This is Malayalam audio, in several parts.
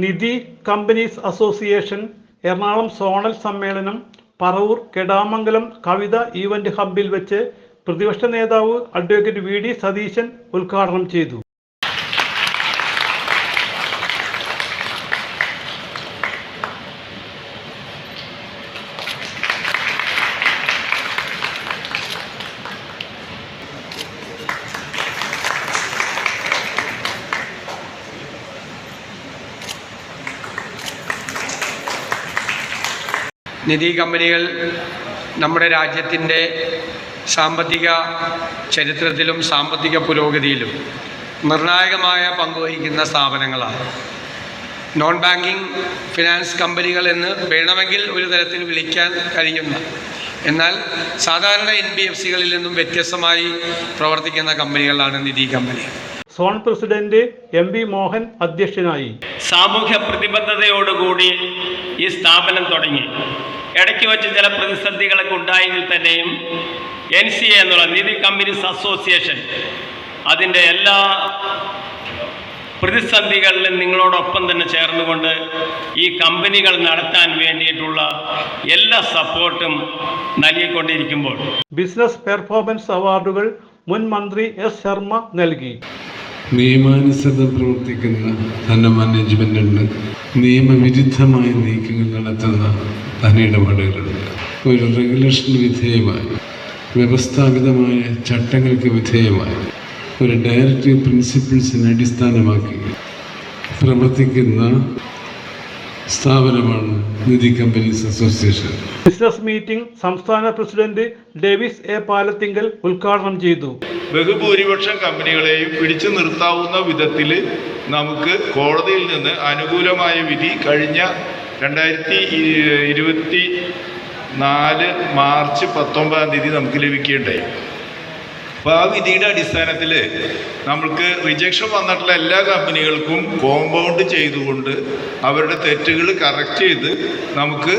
നിധി കമ്പനീസ് അസോസിയേഷൻ എറണാകുളം സോണൽ സമ്മേളനം പറവൂർ കെടാമംഗലം കവിത ഈവന്റ് ഹബ്ബിൽ വെച്ച് പ്രതിപക്ഷ നേതാവ് അഡ്വക്കേറ്റ് വി ഡി സതീശൻ ഉദ്ഘാടനം ചെയ്തു. നിധി കമ്പനികൾ നമ്മുടെ രാജ്യത്തിൻ്റെ സാമ്പത്തിക ചരിത്രത്തിലും സാമ്പത്തിക പുരോഗതിയിലും നിർണായകമായ പങ്കുവഹിക്കുന്ന സ്ഥാപനങ്ങളാണ്. നോൺ ബാങ്കിങ് ഫിനാൻസ് കമ്പനികൾ എന്ന് വേണമെങ്കിൽ ഒരു തരത്തിൽ വിളിക്കാൻ കഴിയുന്ന, എന്നാൽ സാധാരണ NBFCകളിൽ നിന്നും വ്യത്യസ്തമായി പ്രവർത്തിക്കുന്ന കമ്പനികളാണ് നിധി കമ്പനി. സോൺ പ്രസിഡന്റ് MV മോഹൻ അധ്യക്ഷനായി. സാമൂഹ്യ പ്രതിബദ്ധതയോടുകൂടി ഈ സ്ഥാപനം തുടങ്ങി. ഇടയ്ക്ക് വെച്ച് ചില പ്രതിസന്ധികളൊക്കെ ഉണ്ടായെങ്കിൽ തന്നെയും NCA എന്നുള്ള നിധി കമ്പനീസ് അസോസിയേഷൻ അതിൻ്റെ എല്ലാ പ്രതിസന്ധികളിലും നിങ്ങളോടൊപ്പം തന്നെ ചേർന്നുകൊണ്ട് ഈ കമ്പനികൾ നടത്താൻ വേണ്ടിയിട്ടുള്ള എല്ലാ സപ്പോർട്ടും നൽകിക്കൊണ്ടിരിക്കുമ്പോൾ ബിസിനസ് പെർഫോമൻസ് അവാർഡുകൾ മുൻ മന്ത്രി S ശർമ്മ നൽകി. നിയമാനുസൃതം പ്രവർത്തിക്കുന്ന തന്നെ മാനേജ്മെൻറ്റുണ്ട്, നിയമവിരുദ്ധമായ നീക്കങ്ങൾ നടത്തുന്ന ധനയിടപാടുകളുണ്ട്. ഒരു റെഗുലേഷന് വിധേയമായി, വ്യവസ്ഥാപിതമായ ചട്ടങ്ങൾക്ക് വിധേയമായി, ഒരു ഡയറക്റ്റീവ് പ്രിൻസിപ്പിൾസിനെ അടിസ്ഥാനമാക്കി പ്രവർത്തിക്കുന്ന സ്ഥാപനമാണ് നിധി കമ്പനീസ് അസോസിയേഷൻ. ബിസിനസ് മീറ്റിംഗ് സംസ്ഥാന പ്രസിഡന്റ് ഡേവിസ് A പാലത്തിങ്കൽ ഉദ്ഘാടനം ചെയ്തു. ബഹുഭൂരിപക്ഷം കമ്പനികളെയും പിടിച്ചു നിർത്താവുന്ന വിധത്തിൽ നമുക്ക് കോടതിയിൽ നിന്ന് അനുകൂലമായ വിധി കഴിഞ്ഞ 2024 മാർച്ച് 19 നമുക്ക് ലഭിക്കുകയുണ്ടായി. അപ്പോൾ ആ വിധിയുടെ അടിസ്ഥാനത്തിൽ നമുക്ക് റിജക്ഷൻ വന്നിട്ടുള്ള എല്ലാ കമ്പനികൾക്കും കോമ്പൗണ്ട് ചെയ്തുകൊണ്ട് അവരുടെ തെറ്റുകൾ കറക്റ്റ് ചെയ്ത് നമുക്ക്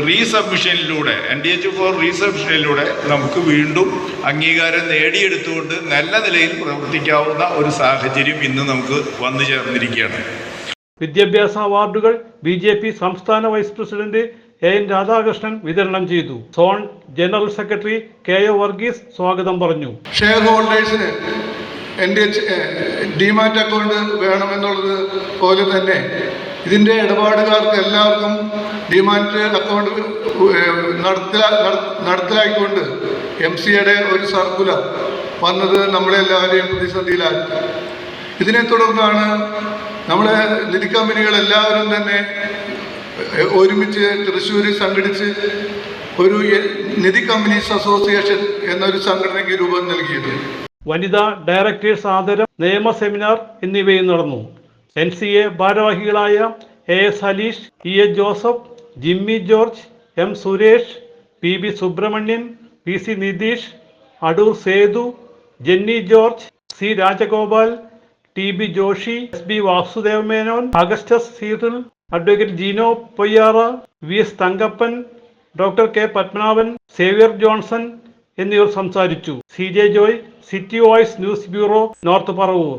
റീസബ്മിഷനിലൂടെ NDH4 റീസബ്മിഷനിലൂടെ നമുക്ക് വീണ്ടും അംഗീകാരം നേടിയെടുത്തുകൊണ്ട് നല്ല നിലയിൽ പ്രവർത്തിക്കാവുന്ന ഒരു സാഹചര്യം ഇന്ന് നമുക്ക് വന്നു ചേർന്നിരിക്കുകയാണ്. വിദ്യാഭ്യാസ അവാർഡുകൾ BJP സംസ്ഥാന വൈസ് പ്രസിഡന്റ് AN രാധാകൃഷ്ണൻ വിതരണം ചെയ്തു. Zone general secretary KO Varghese സ്വാഗതം പറഞ്ഞു. ഷെയർ ഹോൾഡേഴ്സിന് ഡിമാറ്റ് അക്കൗണ്ട് വേണമെന്നുള്ളത് പോലെ തന്നെ ഇതിൻ്റെ ഇടപാടുകാർക്ക് എല്ലാവർക്കും ഡിമാറ്റ് അക്കൗണ്ട് നടത്തിലാക്കിക്കൊണ്ട് MCAയുടെ ഒരു സർക്കുലർ വന്നത് നമ്മളെല്ലാവരെയും പ്രതിസന്ധിയിലാക്കി. ഇതിനെ തുടർന്നാണ് നമ്മളെ നിധി കമ്പനികളെല്ലാവരും തന്നെ ഒരുമിച്ച് തൃശ്ശൂരിൽ സംഘടിച്ച് ഒരു നിധി കമ്പനീസ് അസോസിയേഷൻ എന്നൊരു സംഘടനയ്ക്ക് രൂപം നൽകിയത്. വനിതാ ഡയറക്ടേഴ്സ് ആദരം, നിയമ സെമിനാർ എന്നിവയും നടന്നു. NCA ഭാരവാഹികളായ AS Halish, EH Joseph, Jimmy George, M Suresh, PB Subramanian, PC Nitheesh, Adoor Sethu, Jenny George, C Rajagopal, TB Joshy, SB Vasudeva Menon, Augustus Cyril, advocate Jeeno Poyyara, VS Thankappan, doctor K Padmanabhan, Xavier Johnson എന്നിവർ സംസാരിച്ചു. CJ Joy, City Voice news bureau, North Paravur.